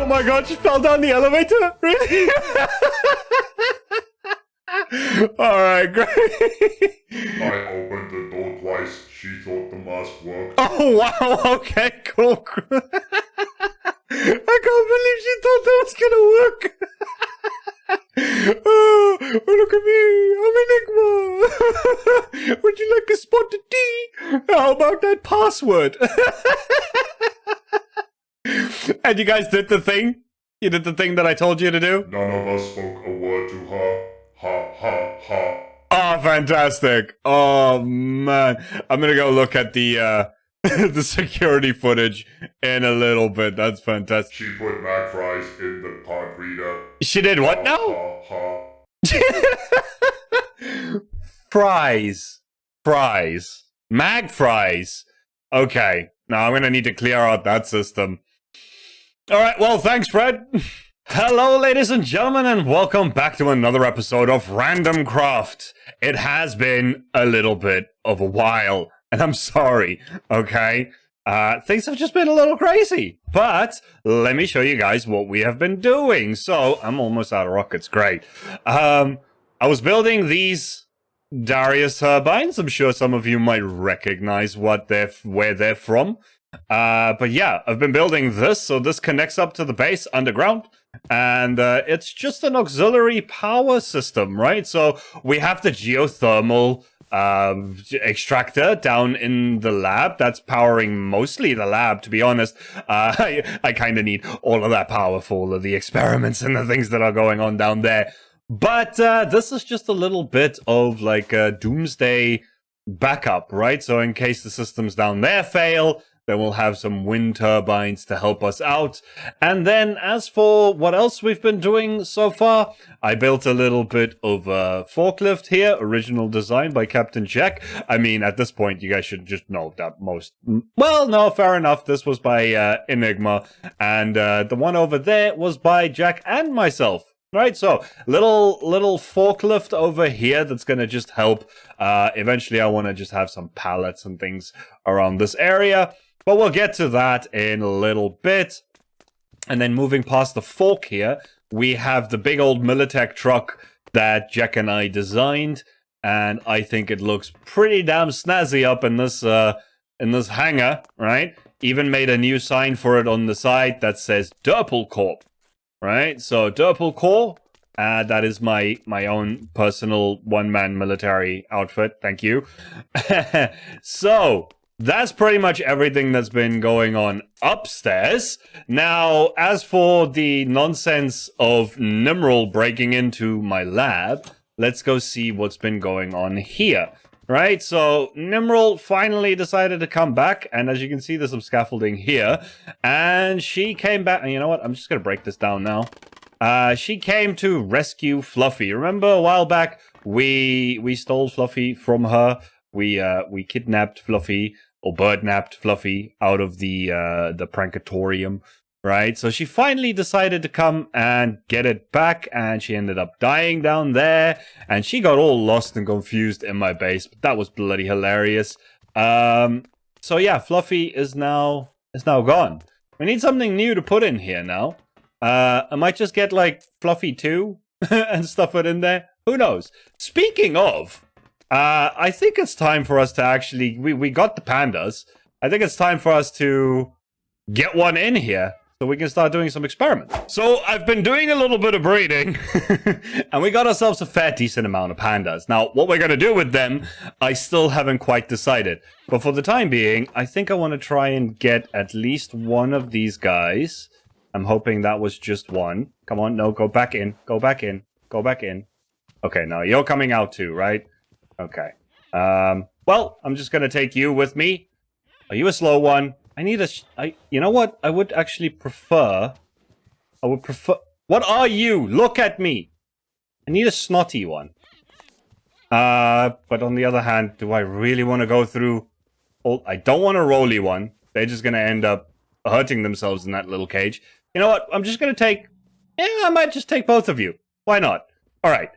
my god, she fell down the elevator? Really? Alright, great. I opened the door twice. She thought the mask worked. Oh, wow, okay, cool. I can't believe she thought that was gonna work. Oh, look at me. I'm Enigma. Would you like a spotted tea? How about that password? And you guys did the thing? You did the thing that I told you to do? None of us spoke a word to her. Ha ha ha. Oh, fantastic. Oh, man. I'm gonna go look at the the security footage in a little bit. That's fantastic. She put mag fries in the card reader. She did what now? Ha ha. Fries. Mag fries. Okay. Now I'm gonna need to clear out that system. Alright, well, thanks, Fred. Hello, ladies and gentlemen, and welcome back to another episode of Randomcraft. It has been a little bit of a while, and I'm sorry, okay? Things have just been a little crazy, but let me show you guys what we have been doing. So, I'm almost out of rockets, great. I was building these Darius turbines. I'm sure some of you might recognize where they're from. But yeah, I've been building this, so this connects up to the base underground, and it's just an auxiliary power system, right? So we have the geothermal extractor down in the lab that's powering mostly the lab, to be honest. I kind of need all of that power for all of the experiments and the things that are going on down there. But this is just a little bit of like a doomsday backup, right? So in case the systems down there fail, then we'll have some wind turbines to help us out. And then as for what else we've been doing so far, I built a little bit of a forklift here, original design by Captain Jack. I mean, at this point, you guys should just know that well, no, fair enough. This was by Enigma, and the one over there was by Jack and myself. Right, so little forklift over here that's gonna just help. Eventually I want to just have some pallets and things around this area, but we'll get to that in a little bit. And then moving past the fork here, we have the big old Militech truck that Jack and I designed, and I think it looks pretty damn snazzy up in this hangar, right? Even made a new sign for it on the side that says Derpol Corp. Right, so Derpol Corps, that is my own personal one-man military outfit, thank you. So, that's pretty much everything that's been going on upstairs. Now, as for the nonsense of Nimril breaking into my lab, let's go see what's been going on here. Right, so Nimril finally decided to come back, and as you can see, there's some scaffolding here, and she came back, and you know what, I'm just gonna break this down now. She came to rescue Fluffy. Remember a while back, we stole Fluffy from her, we kidnapped Fluffy, or birdnapped Fluffy out of the Prankatorium. Right, so she finally decided to come and get it back, and she ended up dying down there, and she got all lost and confused in my base, but that was bloody hilarious. So yeah, Fluffy is now gone. We need something new to put in here now. I might just get like Fluffy 2 and stuff it in there. Who knows? Speaking of, I think it's time for us to actually, we got the pandas. I think it's time for us to get one in here, so we can start doing some experiments. So I've been doing a little bit of breeding, and we got ourselves a fair decent amount of pandas. Now, what we're going to do with them, I still haven't quite decided. But for the time being, I think I want to try and get at least one of these guys. I'm hoping that was just one. Come on, no, go back in, go back in, go back in. Okay, now you're coming out too, right? Okay. Well, I'm just going to take you with me. Are you a slow one? I need a... you know what? I would actually prefer... What are you? Look at me! I need a snotty one. But on the other hand, do I really want to go through... I don't want a roly one. They're just going to end up hurting themselves in that little cage. You know what? I'm just going to take... Yeah, I might just take both of you. Why not? Alright.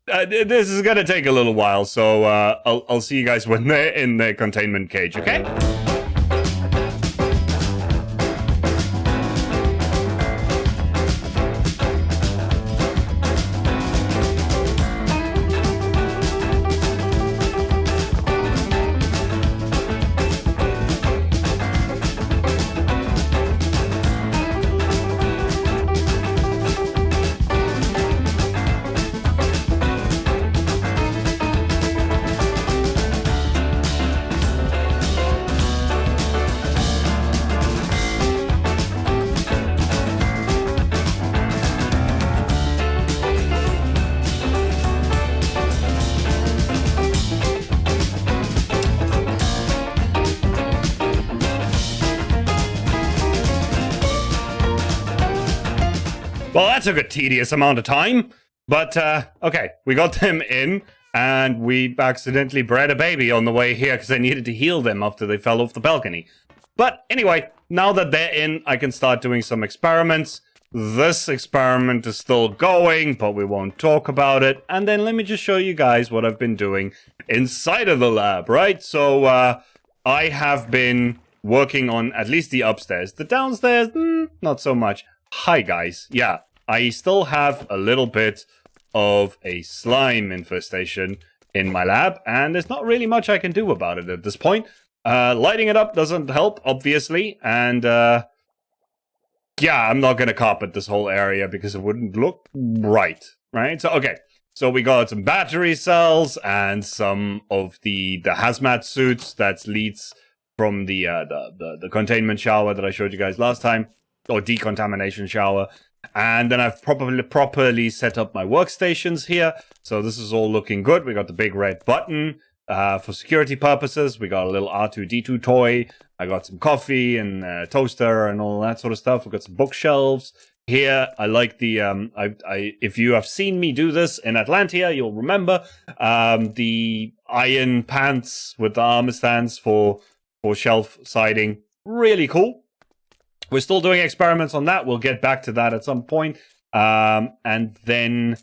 This is going to take a little while, so I'll see you guys when they're in their containment cage, okay? took a tedious amount of time. But, okay, we got them in, and we accidentally bred a baby on the way here because I needed to heal them after they fell off the balcony. But anyway, now that they're in, I can start doing some experiments. This experiment is still going, but we won't talk about it. And then let me just show you guys what I've been doing inside of the lab, right? So, I have been working on at least the upstairs. The downstairs, not so much. Hi, guys. Yeah, I still have a little bit of a slime infestation in my lab, and there's not really much I can do about it at this point. Lighting it up doesn't help, obviously, and yeah, I'm not gonna carpet this whole area because it wouldn't look right? So, okay. So we got some battery cells and some of the hazmat suits that leads from the containment shower that I showed you guys last time, or decontamination shower. And then I've properly set up my workstations here. So this is all looking good. We got the big red button for security purposes. We got a little R2-D2 toy. I got some coffee and toaster and all that sort of stuff. We got some bookshelves here. I like the if you have seen me do this in Atlantia, you'll remember the iron pants with the armor stands for shelf siding. Really cool. We're still doing experiments on that. We'll get back to that at some point. And then,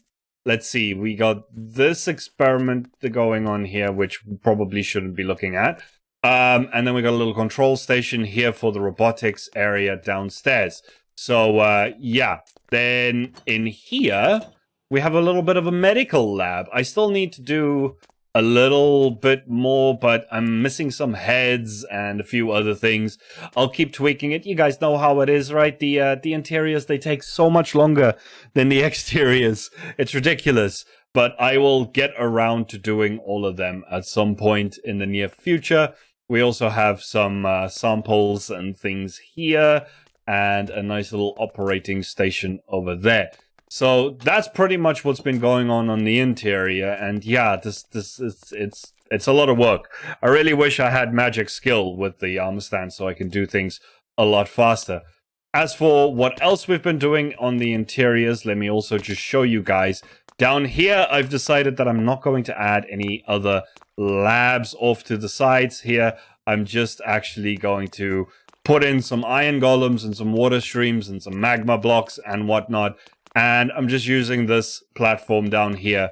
let's see, we got this experiment going on here, which we probably shouldn't be looking at. And then we got a little control station here for the robotics area downstairs. So, yeah. Then in here, we have a little bit of a medical lab. I still need to do a little bit more, but I'm missing some heads and a few other things. I'll keep tweaking it. You guys know how it is, right? The interiors, they take so much longer than the exteriors. It's ridiculous. But I will get around to doing all of them at some point in the near future. We also have some samples and things here, and a nice little operating station over there. So that's pretty much what's been going on the interior, and yeah, it's a lot of work. I really wish I had magic skill with the armor stand so I can do things a lot faster. As for what else we've been doing on the interiors, let me also just show you guys. Down here, I've decided that I'm not going to add any other labs off to the sides here. I'm just actually going to put in some iron golems and some water streams and some magma blocks and whatnot. And I'm just using this platform down here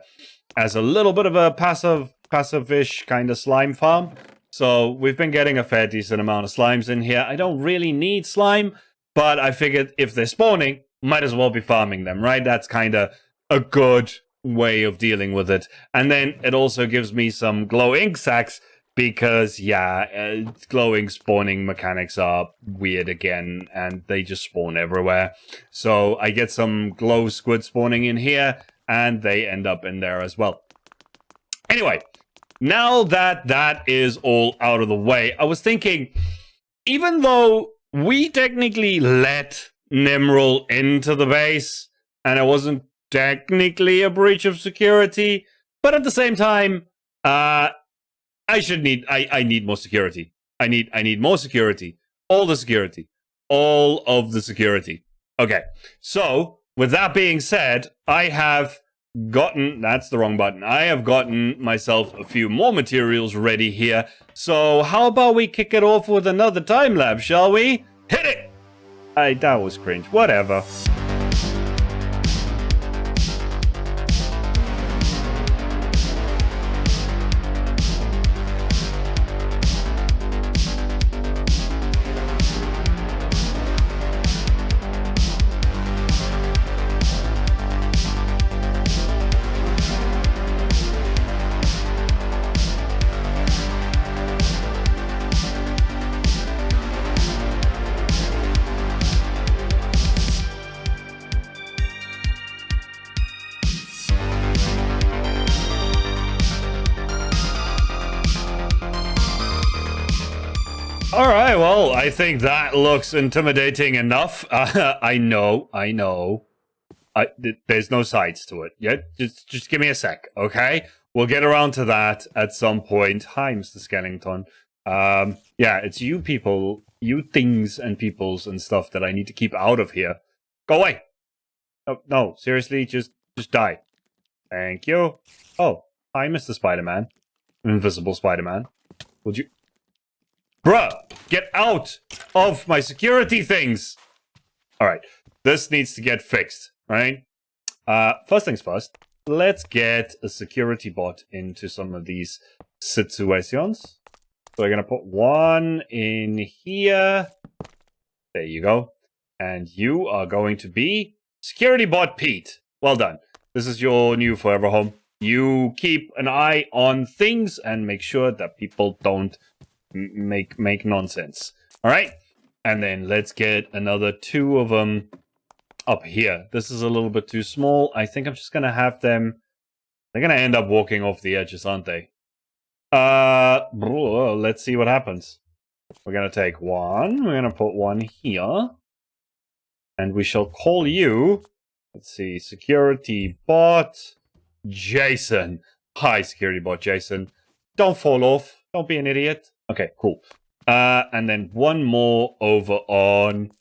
as a little bit of a passive-ish kind of slime farm. So we've been getting a fair decent amount of slimes in here. I don't really need slime, but I figured if they're spawning, might as well be farming them, right? That's kind of a good way of dealing with it. And then it also gives me some glow ink sacks because, yeah, glowing spawning mechanics are weird again, and they just spawn everywhere. So I get some glow squid spawning in here, and they end up in there as well. Anyway, now that that is all out of the way, I was thinking, even though we technically let Nimril into the base, and it wasn't technically a breach of security, but at the same time, I need more security. I need more security. All the security. All of the security. Okay. So, with that being said, I have gotten, that's the wrong button. I have gotten myself a few more materials ready here. So, how about we kick it off with another time lapse, shall we? Hit it! That was cringe. Whatever. All right, well, I think that looks intimidating enough. I know. There's no sides to it. Yeah, just give me a sec, okay? We'll get around to that at some point. Hi, Mr. Skellington. Yeah, it's you people, you things and peoples and stuff that I need to keep out of here. Go away. No, no, seriously, just die. Thank you. Oh, hi, Mr. Spider-Man. Invisible Spider-Man. Would you... Bruh, get out of my security things! Alright, this needs to get fixed, right? First things first, let's get a security bot into some of these situations. So we're gonna put one in here. There you go. And you are going to be Security Bot Pete. Well done. This is your new forever home. You keep an eye on things and make sure that people don't make nonsense. All right? And then let's get another 2 of them up here. This is a little bit too small. I think I'm just going to have them... They're going to end up walking off the edges, aren't they? Let's see what happens. We're going to take one. We're going to put one here. And we shall call you... Let's see. Security Bot Jason. Hi, Security Bot Jason. Don't fall off. Don't be an idiot. Okay, cool. And then one more over on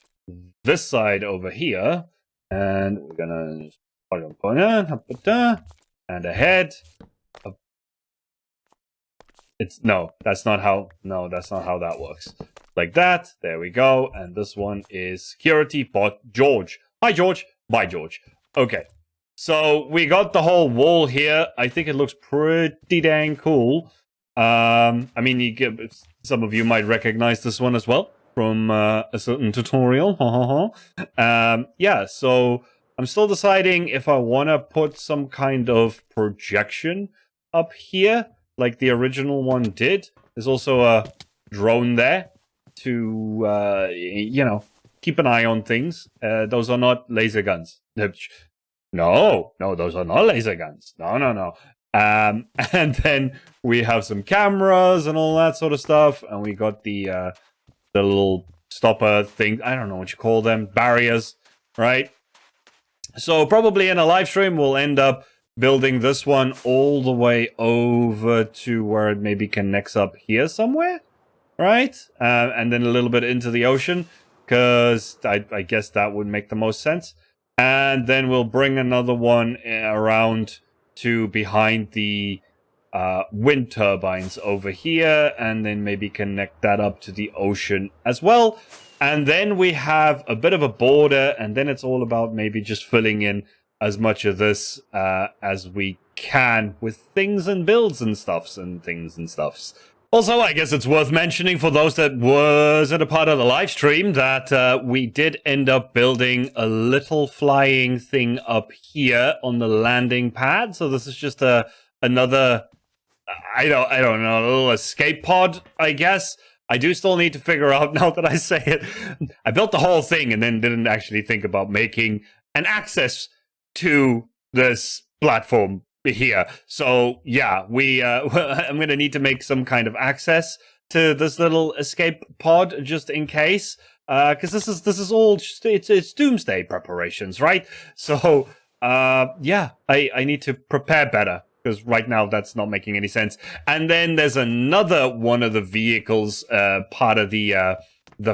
this side over here. And we're gonna and ahead. That's not how that works. Like that. There we go. And this one is Security Bot George. Hi, George. Bye, George. Okay. So we got the whole wall here. I think it looks pretty dang cool. I mean, some of you might recognize this one as well from a certain tutorial. Yeah, so I'm still deciding if I want to put some kind of projection up here, like the original one did. There's also a drone there to, keep an eye on things. Those are not laser guns. No, those are not laser guns. No. And then we have some cameras and all that sort of stuff. And we got the little stopper thing. I don't know what you call them. Barriers, right? So probably in a live stream, we'll end up building this one all the way over to where it maybe connects up here somewhere, right? And then a little bit into the ocean, because I guess that would make the most sense. And then we'll bring another one around to behind the wind turbines over here, and then maybe connect that up to the ocean as well. And then we have a bit of a border, and then it's all about maybe just filling in as much of this as we can with things and builds and stuffs and things and stuffs. Also, I guess it's worth mentioning for those that wasn't a part of the live stream that we did end up building a little flying thing up here on the landing pad. So this is just another, I don't know, a little escape pod, I guess. I do still need to figure out, now that I say it, I built the whole thing and then didn't actually think about making an access to this platform here. So yeah, I'm gonna need to make some kind of access to this little escape pod just in case, because this is all just, it's doomsday preparations, right? So yeah, I need to prepare better, because right now that's not making any sense. And then there's another one of the vehicles, part of the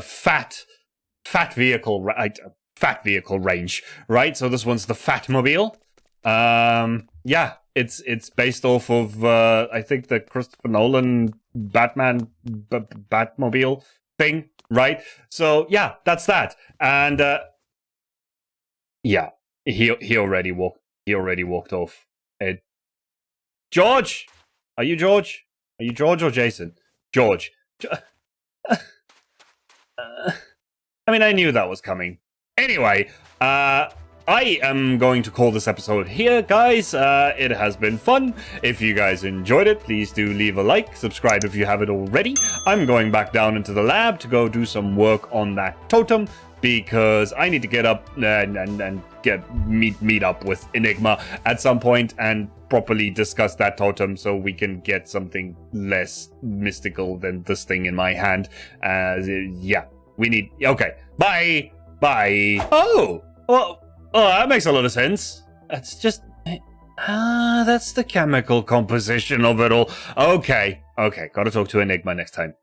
fat vehicle, right? Fat vehicle range, right? So this one's the Fatmobile. Yeah, it's based off of I think the Christopher Nolan Batman Batmobile thing, right? So yeah, that's that. And yeah, he already walked off. George, are you George? Are you George or Jason? George. I mean, I knew that was coming. Anyway, I am going to call this episode here, guys. It has been fun. If you guys enjoyed it, please do leave a like, subscribe if you haven't already. I'm going back down into the lab to go do some work on that totem, because I need to get up and meet up with Enigma at some point and properly discuss that totem so we can get something less mystical than this thing in my hand. Yeah, we need... Okay, bye! Bye! Oh! Well, that makes a lot of sense. That's just... that's the chemical composition of it all. Okay, gotta talk to Enigma next time.